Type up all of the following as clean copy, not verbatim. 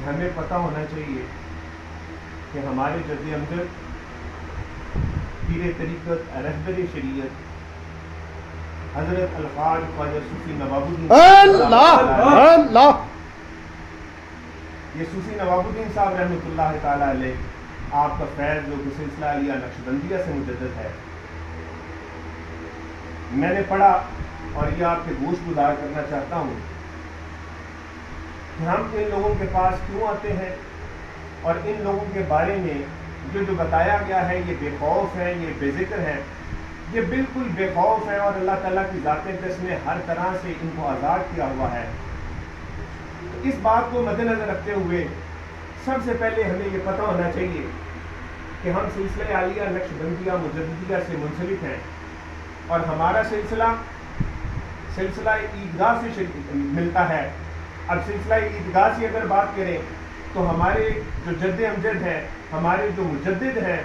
ہمیں پتہ ہونا چاہیے کہ ہمارے جد امجد پیر طریقت رہبر شریعت حضرت الخواج خواجہ صوفی نواب الدین اللہ یہ صوفی نواب الدین صاحب رحمۃ اللہ تعالیٰ علیہ آپ کا فیض جو کہ سلسلہ علیہ نقشبندیہ سے مجدد ہے، میں نے پڑھا اور یہ آپ کے گوشت گزار کرنا چاہتا ہوں کہ ہم ان لوگوں کے پاس کیوں آتے ہیں اور ان لوگوں کے بارے میں جو بتایا گیا ہے یہ بے خوف ہے، یہ بے ذکر ہے، یہ بالکل بے خوف ہے اور اللہ تعالیٰ کی ذات اقدس نے ہر طرح سے ان کو آزاد کیا ہوا ہے۔ اس بات کو مد نظر رکھتے ہوئے سب سے پہلے ہمیں یہ پتہ ہونا چاہیے کہ ہم سلسلہ عالیہ نقشبندیہ مجددیہ سے منسلک ہیں اور ہمارا سلسلہ عیدگاہ سے ملتا ہے۔ اب سلسلہ عیدگاہ سے اگر بات کریں تو ہمارے جو جد امجد ہیں، ہمارے جو مجدد ہیں،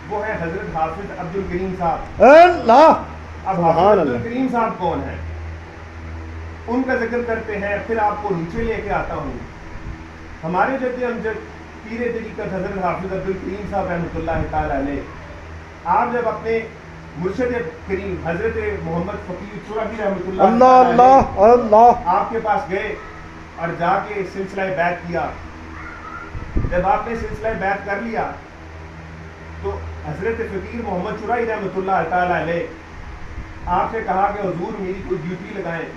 وہ ہے حضرت حافظ عبد الکریم صاحب۔ اب حافظ عبد الکریم صاحب کون ہیں؟ ان کا ذکر کرتے ہیں، پھر آپ کو نیچے لے کے آتا ہوں۔ ہمارے جد امجد پیر طریقت حضرت حافظ عبد الکریم صاحب رحمۃ اللہ تعالی علیہ، آپ جب اپنے مرشد کریم حضرت محمد فقیر چرابی رحمۃ اللہ آپ کے پاس گئے اور جا کے سلسلہ بیعت کیا، جب آپ نے سلسلہ بیعت کر لیا تو حضرت فقیر محمد چرائی رحمۃ اللہ تعالی علیہ آپ سے کہا کہ حضور میری کوئی ڈیوٹی لگائیں۔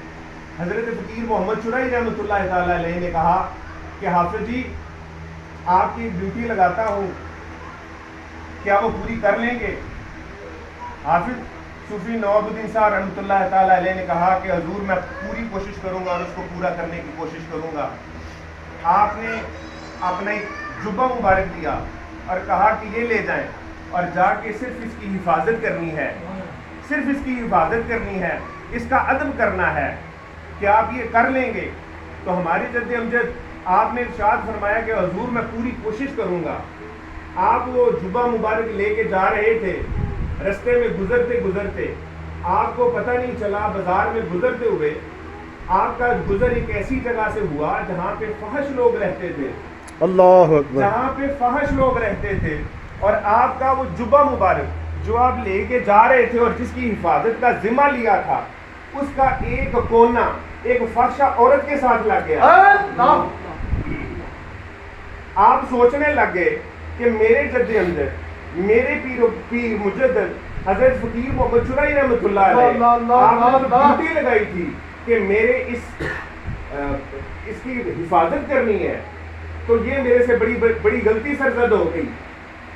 حضرت فقیر محمد چرائی رحمۃ اللہ تعالی علیہ نے کہا کہ حافظ جی آپ کی ڈیوٹی لگاتا ہوں، کیا وہ پوری کر لیں گے؟ حافظ صوفی نواب الدین صاحب رحمۃ اللہ تعالی علیہ نے کہا کہ حضور میں پوری کوشش کروں گا اور اس کو پورا کرنے کی کوشش کروں گا۔ آپ نے اپنا ایک جبہ مبارک دیا اور کہا کہ یہ لے جائیں اور جا کے صرف اس کی حفاظت کرنی ہے، صرف اس کی حفاظت کرنی ہے، اس کا ادب کرنا ہے کہ آپ یہ کر لیں گے۔ تو ہماری جد امجد آپ نے ارشاد فرمایا کہ حضور میں پوری کوشش کروں گا۔ آپ وہ جبہ مبارک لے کے جا رہے تھے، رستے میں گزرتے آپ کو پتہ نہیں چلا، بازار میں گزرتے ہوئے آپ کا گزر ایک ایسی جگہ سے ہوا جہاں پہ فحش لوگ رہتے تھے، اللہ اکبر، جہاں پہ فحش لوگ رہتے تھے، اور آپ کا وہ جبہ مبارک جو آپ لے کے جا رہے تھے اور جس کی حفاظت کا ذمہ لیا تھا، اس کا ایک کونا ایک فحشہ عورت کے ساتھ لگ گیا۔ آپ سوچنے لگ گئے کہ میرے جد امجد، میرے پیر مجدد حضرت فقیر محمد چرائی رحمۃ اللہ علیہ آپ نے ڈیوٹی لگائی تھی کہ میرے اس کی حفاظت کرنی ہے، تو یہ میرے سے بڑی غلطی سرزد ہو گئی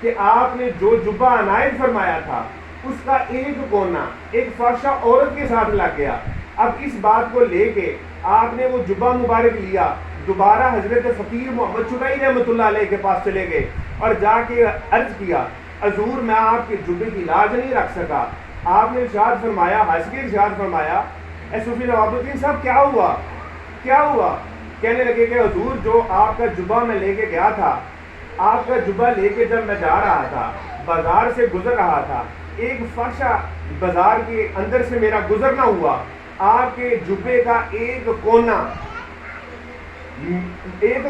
کہ آپ نے جو جبہ عنایت فرمایا تھا اس کا ایک کونا ایک فحشہ عورت کے ساتھ لگ گیا۔ اب اس بات کو لے کے آپ نے وہ جبہ مبارک لیا، دوبارہ حضرت فقیر محمد چرائی رحمۃ اللہ علیہ کے پاس چلے گئے اور جا کے عرض کیا حضور میں آپ کے جبے کی لاج نہیں رکھ سکا۔ آپ نے ارشاد فرمایا، ہنس کے ارشاد فرمایا، اے صوفی نواب الدین صاحب کیا ہوا؟ کہنے لگے کہ حضور جو آپ کا جبہ میں لے کے گیا تھا، آپ کا جبہ لے کے جب میں جا رہا تھا، بازار سے گزر رہا تھا، ایک فحشہ بازار کے اندر سے میرا گزرنا ہوا، آپ کے جبے کا ایک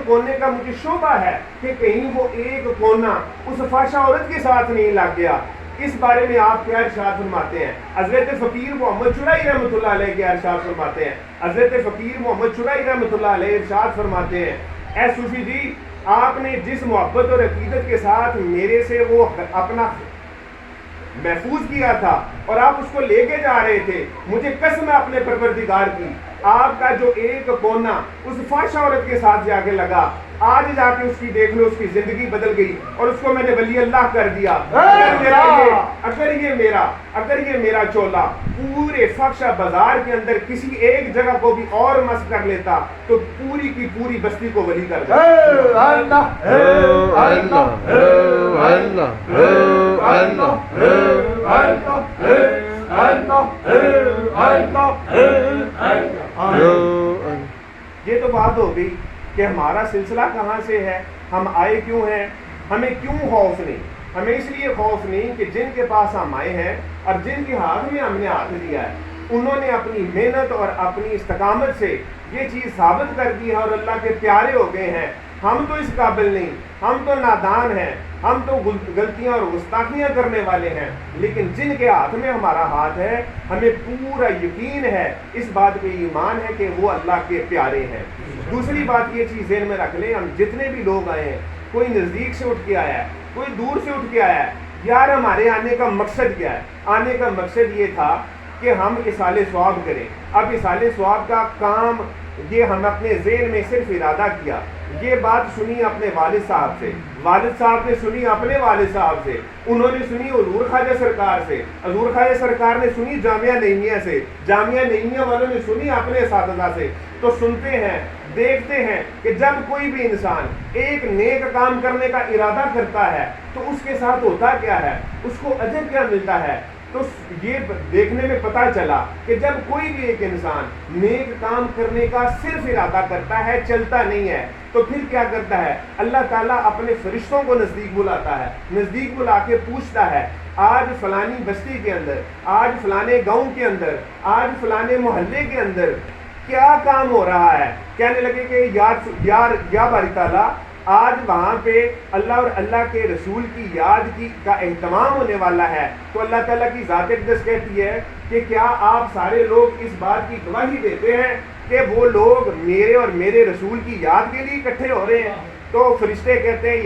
کونے کا مجھے شبہ ہے کہ کہیں وہ ایک کونا اس فحشہ عورت کے ساتھ نہیں لگ گیا۔ اس بارے میں آپ کیا ارشاد فرماتے ہیں؟ حضرت فقیر محمد چرائی رحمۃ اللہ علیہ کے ارشاد فرماتے ہیں، حضرت فقیر محمد چرائی رحمۃ اللہ علیہ ارشاد فرماتے ہیں، اے صوفی جی آپ نے جس محبت اور عقیدت کے ساتھ میرے سے وہ اپنا محفوظ کیا تھا اور آپ اس کو لے کے جا رہے تھے، مجھے قسم ہے اپنے پروردگار کی، آپ کا جو ایک کونا اس فحشہ عورت کے ساتھ جا کے لگا، آج جا کے اس کی دیکھ لو، اس کی زندگی بدل گئی اور اس کو میں نے ولی اللہ کر دیا۔ اگر یہ میرا چولا پورے فحشہ بازار کے اندر کسی ایک جگہ کو بھی اور مس کر لیتا تو پوری کی پوری بستی کو ولی کر دیتا۔ یہ تو بات ہو گئی کہ ہمارا سلسلہ کہاں سے ہے، ہم آئے کیوں ہیں، ہمیں کیوں خوف نہیں؟ ہمیں اس لیے خوف نہیں کہ جن کے پاس ہم آئے ہیں اور جن کے ہاتھ میں ہم نے ہاتھ دیا ہے، انہوں نے اپنی محنت اور اپنی استقامت سے یہ چیز ثابت کر دی ہے اور اللہ کے پیارے ہو گئے ہیں۔ ہم تو اس قابل نہیں، ہم تو نادان ہیں، ہم تو غلطیاں اور گستاخیاں کرنے والے ہیں، لیکن جن کے ہاتھ میں ہمارا ہاتھ ہے ہمیں پورا یقین ہے، اس بات پہ ایمان ہے کہ وہ اللہ کے پیارے ہیں۔ دوسری بات یہ چیز ذہن میں رکھ لیں، ہم جتنے بھی لوگ آئے ہیں، کوئی نزدیک سے اٹھ کے آیا ہے، کوئی دور سے اٹھ کے آیا ہے، یار ہمارے آنے کا مقصد کیا ہے؟ آنے کا مقصد یہ تھا کہ ہم اصالِ ثواب کریں۔ اب اصالِ ثواب کا کام یہ ہم اپنے ذہن میں صرف ارادہ کیا، یہ بات سنی اپنے والد صاحب سے، والد صاحب نے سنی اپنے والد صاحب سے، انہوں نے سنی حضور خواجہ سرکار سے، حضور خواجہ سرکار نے سنی جامعہ نعیمیہ سے، جامعہ نعیمیہ والوں نے سنی اپنے اساتذہ سے۔ تو سنتے ہیں، دیکھتے ہیں کہ جب کوئی بھی انسان ایک نیک کام کرنے کا ارادہ کرتا ہے تو اس کے ساتھ ہوتا کیا ہے، اس کو اجر کیا ملتا ہے۔ تو یہ دیکھنے میں پتہ چلا کہ جب کوئی بھی ایک انسان نیک کام کرنے کا صرف ارادہ کرتا ہے، چلتا نہیں ہے، تو پھر کیا کرتا ہے؟ اللہ تعالیٰ اپنے فرشتوں کو نزدیک بلاتا ہے، نزدیک بلا کے پوچھتا ہے آج فلانی بستی کے اندر، آج فلانے گاؤں کے اندر، آج فلانے محلے کے اندر کیا کام ہو رہا ہے؟ کہنے لگے کہ یا باری تعالیٰ آج وہاں پہ اللہ اور اللہ کے رسول کی یاد کا اہتمام ہونے والا ہے۔ تو اللہ تعالیٰ کی ذات اقدس کہتی ہے کہ کیا آپ سارے لوگ اس بات کی گواہی دیتے ہیں کہ وہ لوگ میرے اور میرے رسول کی یاد کے لیے اکٹھے ہو رہے ہیں؟ تو فرشتے کہتے ہیں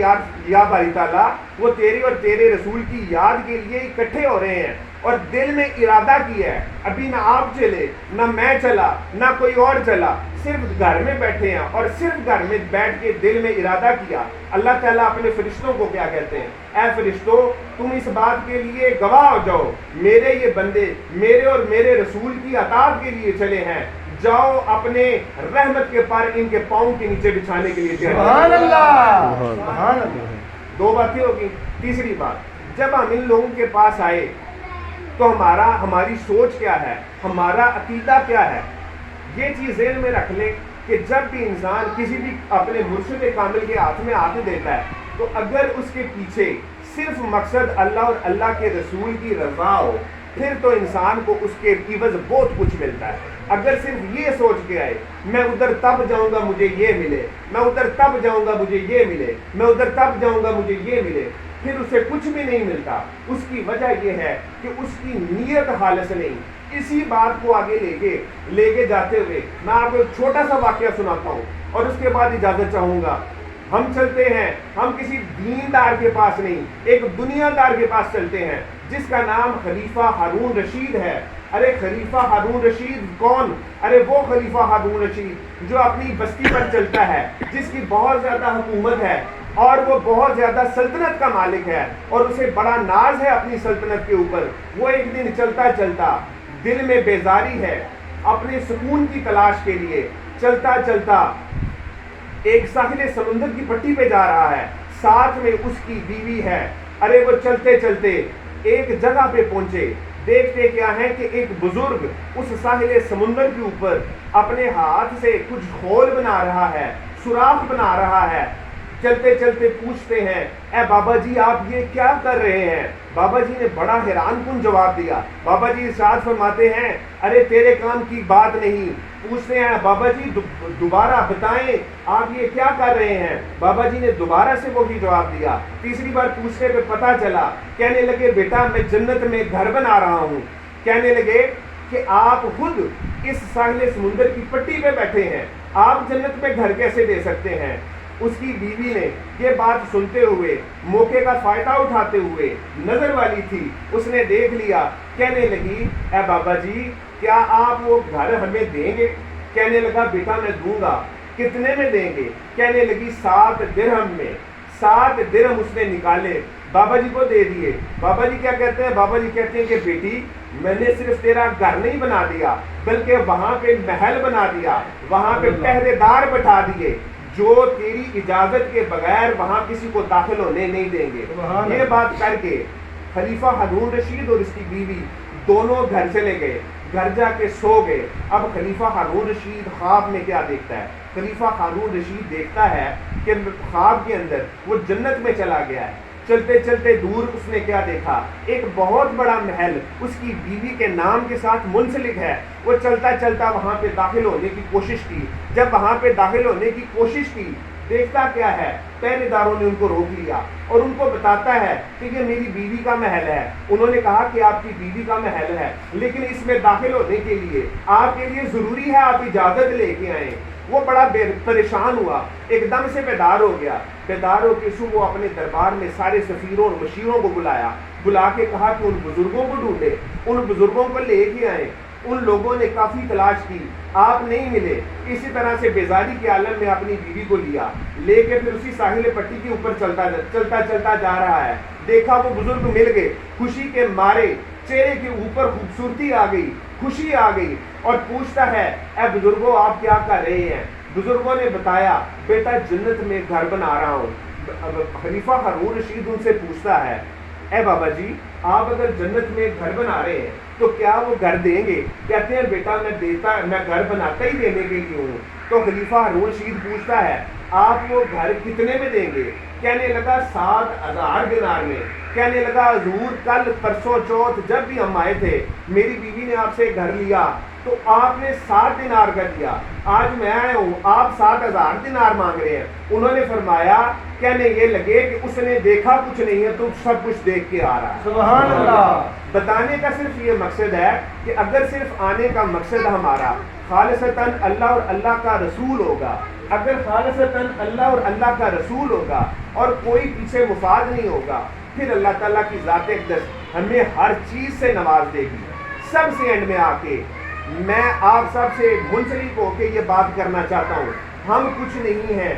یا باری تعالیٰ وہ تیرے اور تیرے رسول کی یاد کے لیے اکٹھے ہو رہے ہیں، اور دل میں ارادہ کیا ہے، ابھی نہ آپ چلے، نہ میں چلا، نہ کوئی اور چلا، صرف گھر میں بیٹھے ہیں اور صرف گھر میں بیٹھ کے دل میں ارادہ کیا۔ اللہ تعالیٰ اپنے فرشتوں کو کیا کہتے ہیں؟ اے فرشتوں تم اس بات کے لیے گواہ ہو جاؤ، میرے یہ بندے میرے اور میرے رسول کی اطاعت کے لیے چلے ہیں، جاؤ اپنے رحمت کے پر ان کے پاؤں کے نیچے بچھانے کے لیے تیار۔ سبحان اللہ، سبحان اللہ۔ دو باتیں ہوگی۔ تیسری بات، جب ہم ان لوگوں کے پاس آئے تو ہماری سوچ کیا ہے، ہمارا عقیدہ کیا ہے؟ یہ چیز ذہن میں رکھ لیں کہ جب بھی انسان کسی بھی اپنے مرشد کامل کے ہاتھ میں ہاتھ دیتا ہے تو اگر اس کے پیچھے صرف مقصد اللہ اور اللہ کے رسول کی رضا ہو، پھر تو انسان کو اس کے عوض بہت کچھ ملتا ہے۔ اگر صرف یہ سوچ کے آئے میں ادھر تب جاؤں گا مجھے یہ ملے، میں ادھر تب جاؤں گا مجھے یہ ملے، میں ادھر تب جاؤں گا مجھے یہ ملے، پھر اسے کچھ بھی نہیں ملتا۔ اس کی وجہ یہ ہے کہ اس کی نیت خالص نہیں۔ اسی بات کو آگے لے کے جاتے ہوئے میں آپ کو ایک چھوٹا سا واقعہ سناتا ہوں اور اس کے بعد اجازت چاہوں گا۔ ہم چلتے ہیں، ہم کسی دیندار کے پاس نہیں، ایک دنیا دار کے پاس چلتے ہیں جس کا نام خلیفہ ہارون رشید ہے۔ ارے خلیفہ ہارون رشید کون؟ ارے وہ خلیفہ ہارون رشید جو اپنی بستی پر چلتا ہے، جس کی بہت زیادہ حکومت ہے اور وہ بہت زیادہ سلطنت کا مالک ہے اور اسے بڑا ناز ہے اپنی سلطنت کے اوپر۔ وہ ایک دن چلتا چلتا دل میں بیزاری ہے، اپنے سکون کی تلاش کے لیے چلتا چلتا ایک ساحل سمندر کی پٹی پہ جا رہا ہے، ساتھ میں اس کی بیوی ہے۔ ارے وہ چلتے چلتے ایک جگہ پہ پہنچے، دیکھتے کیا ہے کہ ایک بزرگ اس ساحل سمندر کے اوپر اپنے ہاتھ سے کچھ خول بنا رہا ہے، سوراخ بنا رہا ہے۔ چلتے چلتے پوچھتے ہیں اے بابا جی آپ یہ کیا کر رہے ہیں؟ بابا جی نے بڑا حیران کن جواب دیا۔ بابا جی ارشاد فرماتے ہیں ارے تیرے کام کی بات نہیں۔ پوچھتے ہیں بابا جی دوبارہ بتائیں آپ یہ کیا کر رہے ہیں؟ بابا جی نے دوبارہ سے وہی جواب دیا۔ تیسری بار پوچھنے پہ پتہ چلا، کہنے لگے بیٹا میں جنت میں گھر بنا رہا ہوں۔ کہنے لگے کہ آپ خود اس ساحل سمندر کی پٹی پہ بیٹھے ہیں، آپ جنت میں گھر کیسے دے سکتے ہیں؟ اس کی بیوی نے یہ بات سنتے ہوئے، موقع کا فائدہ اٹھاتے ہوئے، نظر والی تھی، اس نے دیکھ لیا، کہنے لگی اے بابا جی کیا آپ وہ گھر ہمیں دیں گے؟ کہنے لگا بیٹا میں دوں گا۔ کتنے میں دیں گے؟ کہنے لگی 7 درہم میں۔ 7 درہم اس نے نکالے، بابا جی کو دے دیے۔ بابا جی کیا کہتے ہیں؟ بابا جی کہتے ہیں کہ بیٹی میں نے صرف تیرا گھر نہیں بنا دیا بلکہ وہاں پہ محل بنا دیا، وہاں پہ پہرے دار بٹھا دیے جو تیری اجازت کے بغیر وہاں کسی کو داخل ہونے نہیں دیں گے۔ یہ بات کر کے خلیفہ ہارون رشید اور اس کی بیوی دونوں گھر چلے گئے، گھر جا کے سو گئے۔ اب خلیفہ ہارون رشید خواب میں کیا دیکھتا ہے؟ خلیفہ ہارون رشید دیکھتا ہے کہ خواب کے اندر وہ جنت میں چلا گیا ہے۔ چلتے چلتے دور اس نے کیا دیکھا؟ ایک بہت بڑا محل اس کی بیوی کے نام کے ساتھ منسلک ہے۔ وہ چلتا چلتا وہاں پہ داخل ہونے کی کوشش کی۔ جب وہاں پہ داخل ہونے کی کوشش کی دیکھتا کیا ہے؟ پہرے داروں نے ان کو روک لیا اور ان کو بتاتا ہے کہ یہ میری بیوی کا محل ہے. انہوں نے کہا کہ آپ کی بیوی کا محل ہے لیکن اس میں داخل ہونے کے لیے آپ کے لیے ضروری ہے آپ اجازت لے کے آئیں. وہ بڑا پریشان ہوا, ایک دم سے بیدار ہو گیا. بیدار ہو کے وہ اپنے دربار میں سارے سفیروں اور مشیروں کو بلا کے کہا کہ ان بزرگوں کو ڈھونڈے, ان بزرگوں کو لے کے آئیں. ان لوگوں نے کافی تلاش کی, آپ نہیں ملے. اسی طرح سے بیزاری کے عالم میں اپنی بیوی کو لے کے پھر اسی ساحل پٹی کے اوپر چلتا جا رہا ہے. دیکھا وہ بزرگ مل گئے, خوشی کے مارے چہرے کے اوپر خوبصورتی آ گئی, خوشی آ گئی, اور پوچھتا ہے اے بزرگوں آپ کیا کر رہے ہیں؟ بزرگوں نے بتایا بیٹا جنت میں گھر بنا رہا ہوں. خلیفہ ہارون رشید ان سے پوچھتا ہے اے بابا جی آپ اگر جنت میں گھر بنا رہے ہیں تو کیا وہ گھر دیں گے؟ کہتے ہیں بیٹا میں گھر بناتا ہی دینے کے لیے ہوں. تو خلیفہ ہارون رشید پوچھتا ہے آپ وہ گھر کتنے میں دیں گے؟ کہنے لگا 7,000 دینار میں. کہنے لگا حضور کل پرسوں چوتھ جب بھی ہم آئے تھے میری بیوی نے آپ سے گھر لیا تو آپ نے 7 دینار کا دیا, آج میں آیا ہوں آپ 7,000 دینار مانگ رہے ہیں. انہوں نے فرمایا کہنے یہ لگے کہ اس نے دیکھا کچھ نہیں ہے تو سب کچھ دیکھ کے آ رہا ہے. سبحان اللہ. بتانے کا صرف یہ مقصد ہے کہ اگر صرف آنے کا مقصد ہمارا خالصتاً اللہ اور اللہ کا رسول ہوگا, اگر خالصتاً اللہ اور اللہ کا رسول ہوگا اور کوئی پیچھے مفاد نہیں ہوگا, پھر اللہ تعالیٰ کی ذات اقدس ہمیں ہر چیز سے نواز دے گی. سب سے اینڈ میں آ کے میں آپ سب سے منسلک ہو کے یہ بات کرنا چاہتا ہوں, ہم کچھ نہیں ہیں.